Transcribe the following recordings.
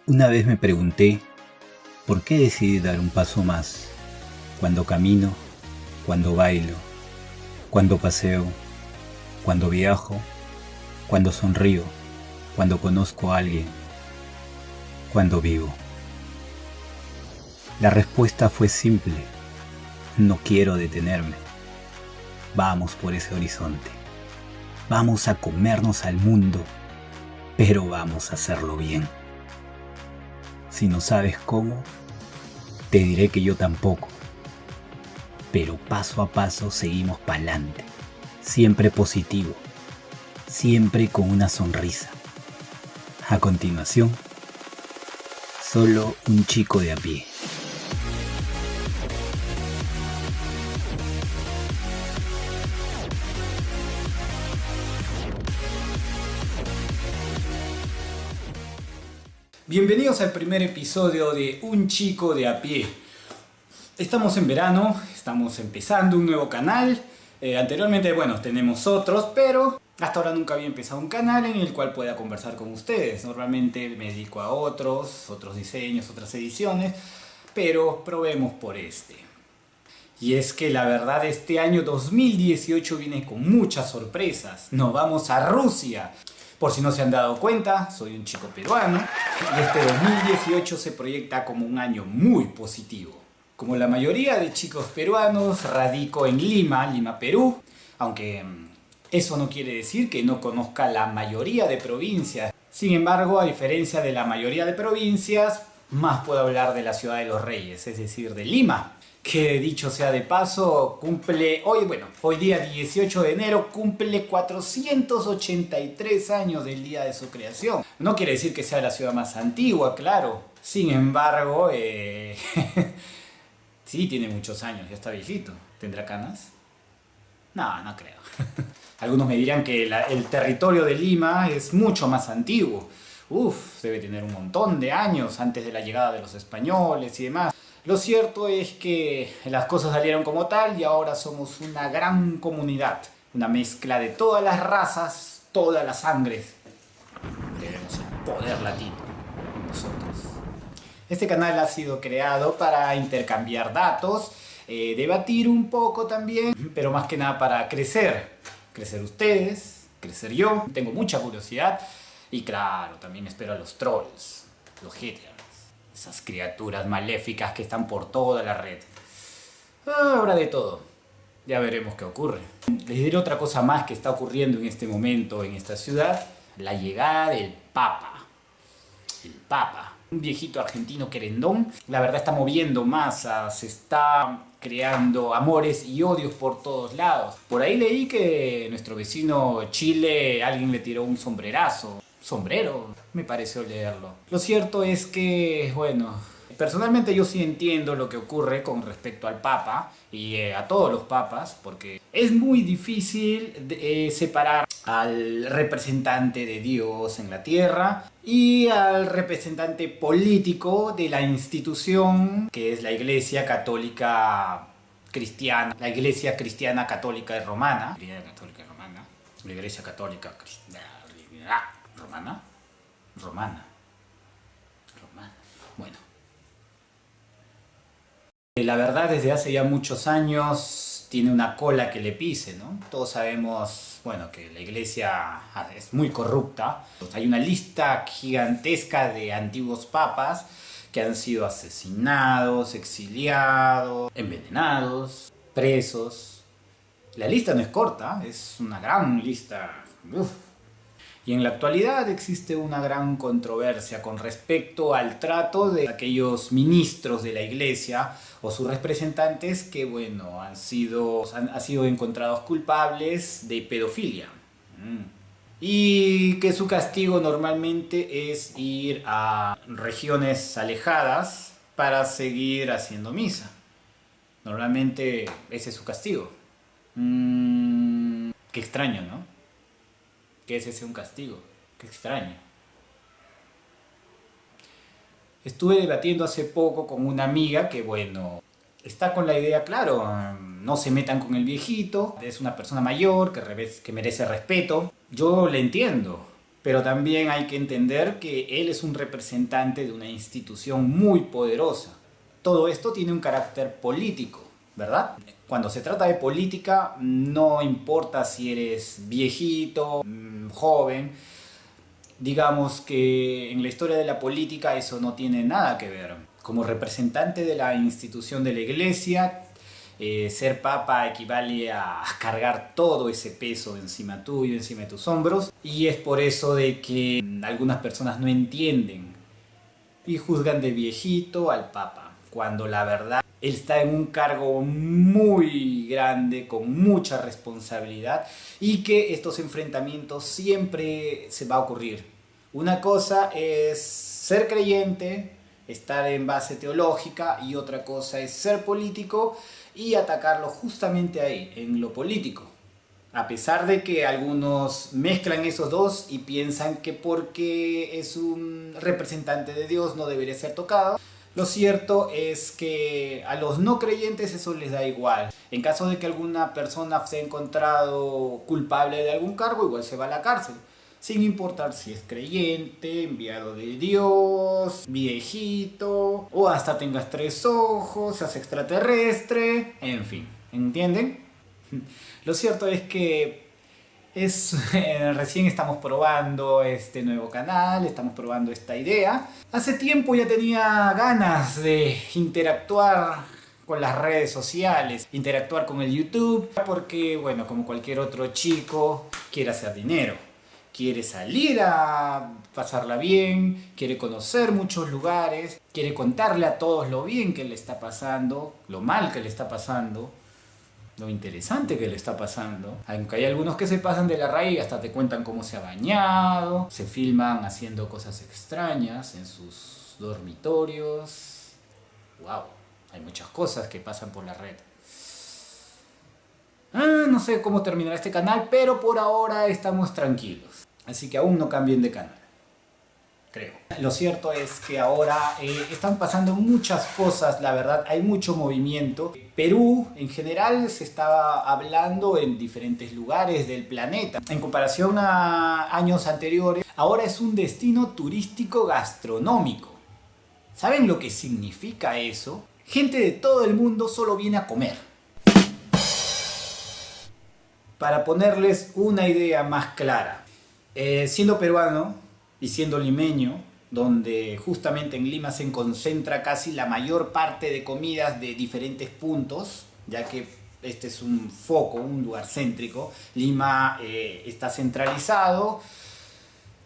Una vez me pregunté por qué decidí dar un paso más cuando camino, cuando bailo, cuando paseo, cuando viajo, cuando sonrío, cuando conozco a alguien, cuando vivo. La respuesta fue simple: no quiero detenerme. Vamos por ese horizonte. Vamos a comernos al mundo, pero vamos a hacerlo bien. Si no sabes cómo, te diré que yo tampoco. Pero paso a paso seguimos pa'lante. Siempre positivo. Siempre con una sonrisa. A continuación, solo un chico de a pie. Bienvenidos al primer episodio de Un Chico de a Pie. Estamos en verano, estamos empezando un nuevo canal. Anteriormente, tenemos otros, pero hasta ahora nunca había empezado un canal en el cual pueda conversar con ustedes. Normalmente me dedico a otros diseños, otras ediciones, pero probemos por este. Y es que la verdad este año 2018 viene con muchas sorpresas. Nos vamos a Rusia. Por si no se han dado cuenta, soy un chico peruano y este 2018 se proyecta como un año muy positivo. Como la mayoría de chicos peruanos, radico en Lima, Perú, aunque eso no quiere decir que no conozca la mayoría de provincias. Sin embargo, a diferencia de la mayoría de provincias, más puedo hablar de la Ciudad de los Reyes, es decir, de Lima. Que dicho sea de paso, cumple hoy día 18 de enero, cumple 483 años del día de su creación. No quiere decir que sea la ciudad más antigua, claro. Sin embargo, sí tiene muchos años, ya está viejito. ¿Tendrá canas? No creo. Algunos me dirán que el territorio de Lima es mucho más antiguo. Debe tener un montón de años antes de la llegada de los españoles y demás. Lo cierto es que las cosas salieron como tal y ahora somos una gran comunidad. Una mezcla de todas las razas, todas las sangres. Tenemos el poder latino en nosotros. Este canal ha sido creado para intercambiar datos, debatir un poco también, pero más que nada para crecer. Crecer ustedes, crecer yo. Tengo mucha curiosidad y claro, también espero a los trolls, los haters. Esas criaturas maléficas que están por toda la red. Habrá de todo. Ya veremos qué ocurre. Les diré otra cosa más que está ocurriendo en este momento en esta ciudad. La llegada del Papa. El Papa. Un viejito argentino querendón. La verdad está moviendo masas. Está creando amores y odios por todos lados. Por ahí leí que nuestro vecino Chile, alguien le tiró un sombrerazo. Sombrero, me pareció leerlo. Lo cierto es que, personalmente yo sí entiendo lo que ocurre con respecto al Papa y a todos los papas, porque es muy difícil separar al representante de Dios en la tierra y al representante político de la institución que es la Iglesia Católica Cristiana, la Iglesia Cristiana Católica y Romana, la Iglesia Católica Romana, la Iglesia Católica Cristiana. Romana. Bueno. La verdad, desde hace ya muchos años tiene una cola que le pise, ¿no? Todos sabemos, que la iglesia es muy corrupta. Hay una lista gigantesca de antiguos papas que han sido asesinados, exiliados, envenenados, presos. La lista no es corta, es una gran lista. Y en la actualidad existe una gran controversia con respecto al trato de aquellos ministros de la iglesia o sus representantes que, han sido encontrados culpables de pedofilia. Y que su castigo normalmente es ir a regiones alejadas para seguir haciendo misa. Normalmente ese es su castigo. Qué extraño, ¿no? ¿Qué es ese un castigo? Qué extraño. Estuve debatiendo hace poco con una amiga que, está con la idea, claro, no se metan con el viejito, es una persona mayor que merece respeto. Yo le entiendo, Pero también hay que entender que él es un representante de una institución muy poderosa. Todo esto tiene un carácter político, ¿verdad? Cuando se trata de política, no importa si eres viejito, joven. Digamos que en la historia de la política eso no tiene nada que ver. Como representante de la institución de la iglesia, ser papa equivale a cargar todo ese peso encima tuyo, encima de tus hombros. Y es por eso de que algunas personas no entienden y juzgan de viejito al papa, cuando la verdad él está en un cargo muy grande, con mucha responsabilidad, y que estos enfrentamientos siempre se va a ocurrir. Una cosa es ser creyente, estar en base teológica, y otra cosa es ser político y atacarlo justamente ahí, en lo político. A pesar de que algunos mezclan esos dos y piensan que porque es un representante de Dios no debería ser tocado, lo cierto es que a los no creyentes eso les da igual. En caso de que alguna persona sea encontrado culpable de algún cargo, igual se va a la cárcel. Sin importar si es creyente, enviado de Dios, viejito, o hasta tengas 3 ojos, seas extraterrestre, en fin, ¿entienden? Lo cierto es que recién estamos probando este nuevo canal, estamos probando esta idea. Hace tiempo ya tenía ganas de interactuar con las redes sociales, interactuar con el YouTube, porque bueno, como cualquier otro chico, quiere hacer dinero. Quiere salir a pasarla bien, quiere conocer muchos lugares, quiere contarle a todos lo bien que le está pasando, lo mal que le está pasando, lo interesante que le está pasando. Aunque hay algunos que se pasan de la raya y hasta te cuentan cómo se ha bañado, se filman haciendo cosas extrañas en sus dormitorios. ¡Wow! Hay muchas cosas que pasan por la red. No sé cómo terminará este canal, pero por ahora estamos tranquilos. Así que aún no cambien de canal, creo. Lo cierto es que ahora están pasando muchas cosas, la verdad, hay mucho movimiento. Perú, en general, se estaba hablando en diferentes lugares del planeta. En comparación a años anteriores, ahora es un destino turístico gastronómico. ¿Saben lo que significa eso? Gente de todo el mundo solo viene a comer. Para ponerles una idea más clara, siendo peruano y siendo limeño, donde justamente en Lima se concentra casi la mayor parte de comidas de diferentes puntos, ya que este es un foco, un lugar céntrico. Lima está centralizado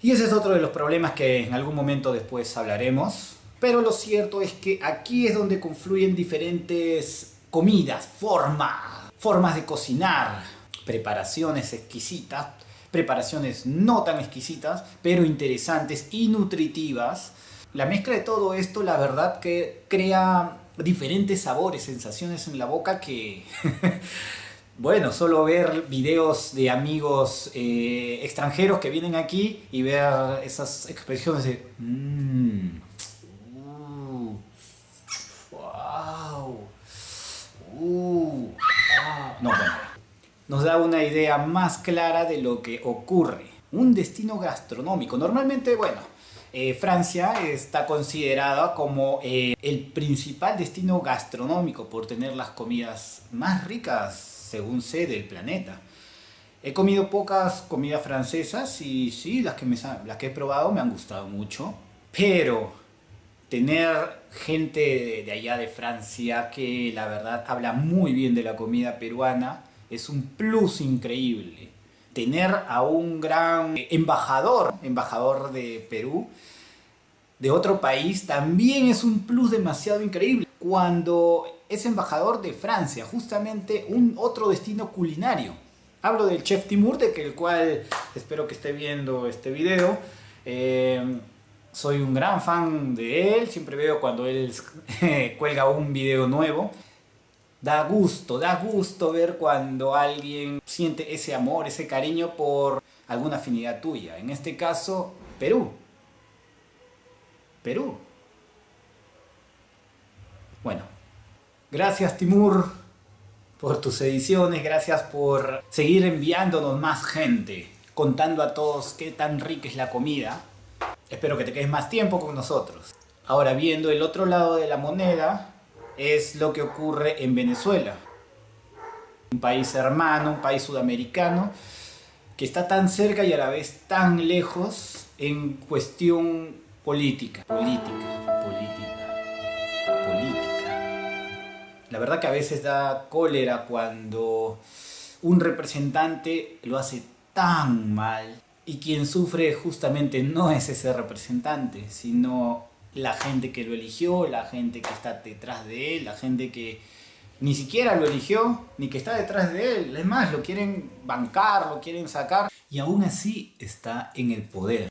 y ese es otro de los problemas que en algún momento después hablaremos. Pero lo cierto es que aquí es donde confluyen diferentes comidas, formas de cocinar, preparaciones exquisitas, preparaciones no tan exquisitas, pero interesantes y nutritivas. La mezcla de todo esto, la verdad que crea diferentes sabores, sensaciones en la boca que... Bueno, solo ver videos de amigos extranjeros que vienen aquí y ver esas expresiones de... wow, wow. No, bueno. Nos da una idea más clara de lo que ocurre. Un destino gastronómico. Normalmente, bueno, Francia está considerada como el principal destino gastronómico por tener las comidas más ricas, según sé, del planeta. He comido pocas comidas francesas y sí, las que he probado me han gustado mucho. Pero tener gente de allá de Francia que la verdad habla muy bien de la comida peruana es un plus increíble. Tener a un gran embajador de Perú, de otro país, también es un plus demasiado increíble. Cuando es embajador de Francia, justamente un otro destino culinario. Hablo del chef Timur, el cual espero que esté viendo este video. Soy un gran fan de él, siempre veo cuando él cuelga un video nuevo. Da gusto ver cuando alguien siente ese amor, ese cariño por alguna afinidad tuya. En este caso, Perú. Bueno, gracias Timur por tus ediciones, gracias por seguir enviándonos más gente. contando a todos qué tan rica es la comida. Espero que te quedes más tiempo con nosotros. Ahora, viendo el otro lado de la moneda, es lo que ocurre en Venezuela. Un país hermano, un país sudamericano, que está tan cerca y a la vez tan lejos en cuestión política. La verdad que a veces da cólera cuando un representante lo hace tan mal y quien sufre justamente no es ese representante, sino la gente que lo eligió, la gente que está detrás de él, la gente que ni siquiera lo eligió, ni que está detrás de él. Es más, lo quieren bancar, lo quieren sacar y aún así está en el poder.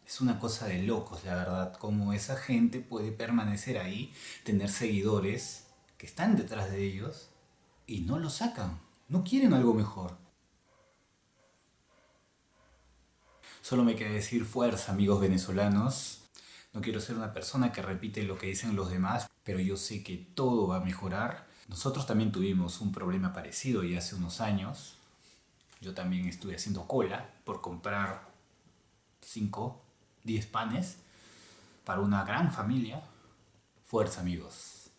Es una cosa de locos, la verdad, cómo esa gente puede permanecer ahí, tener seguidores que están detrás de ellos y no lo sacan, no quieren algo mejor. Solo me queda decir fuerza, amigos venezolanos. No quiero ser una persona que repite lo que dicen los demás, pero yo sé que todo va a mejorar. Nosotros también tuvimos un problema parecido y hace unos años. Yo también estuve haciendo cola por comprar 5, 10 panes para una gran familia. Fuerza, amigos.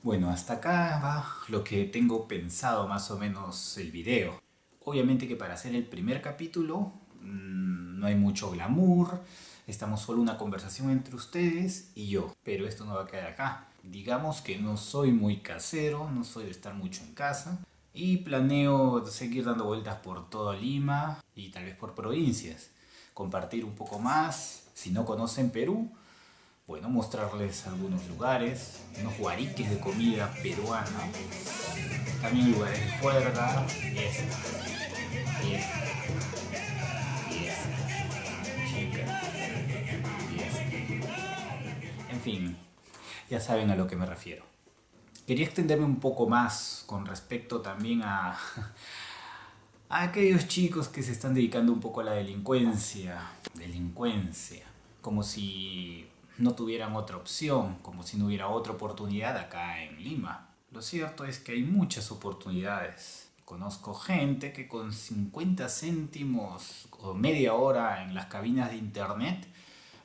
Bueno, hasta acá va lo que tengo pensado más o menos el video. Obviamente que para hacer el primer capítulo no hay mucho glamour, estamos solo una conversación entre ustedes y yo, pero esto no va a quedar acá. Digamos que no soy muy casero, no soy de estar mucho en casa y planeo seguir dando vueltas por toda Lima y tal vez por provincias, compartir un poco más. Si no conocen Perú, bueno, mostrarles algunos lugares, unos guariques de comida peruana, también lugares de juerga, fiesta, chica, fiesta. En fin, ya saben a lo que me refiero. Quería extenderme un poco más con respecto también a aquellos chicos que se están dedicando un poco a la delincuencia, como si no tuvieran otra opción, como si no hubiera otra oportunidad acá en Lima. Lo cierto es que hay muchas oportunidades. Conozco gente que con 50 céntimos o media hora en las cabinas de internet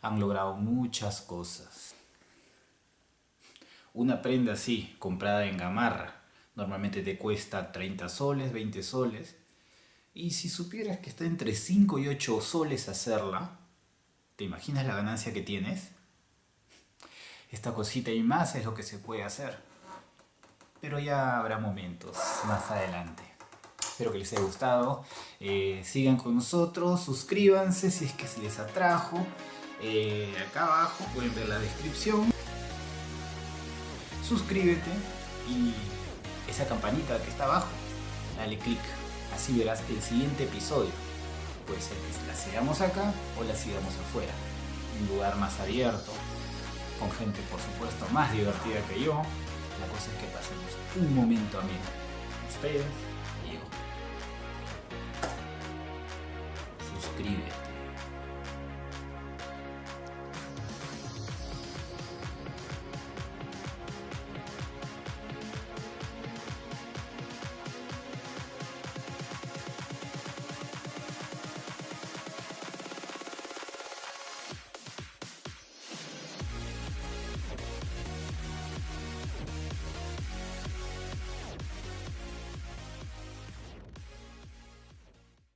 han logrado muchas cosas. Una prenda así, comprada en Gamarra, normalmente te cuesta 30 soles, 20 soles. Y si supieras que está entre 5 y 8 soles hacerla, ¿te imaginas la ganancia que tienes? Esta cosita y más es lo que se puede hacer. Pero ya habrá momentos más adelante. Espero que les haya gustado. Sigan con nosotros, suscríbanse si es que se les atrajo. Acá abajo pueden ver la descripción. Suscríbete y esa campanita que está abajo, dale clic. Así verás el siguiente episodio. Puede ser que la sigamos acá o la sigamos afuera. Un lugar más abierto, con gente por supuesto más divertida que yo. La cosa es que pasemos un momento ameno. Ustedes y yo. Suscríbete.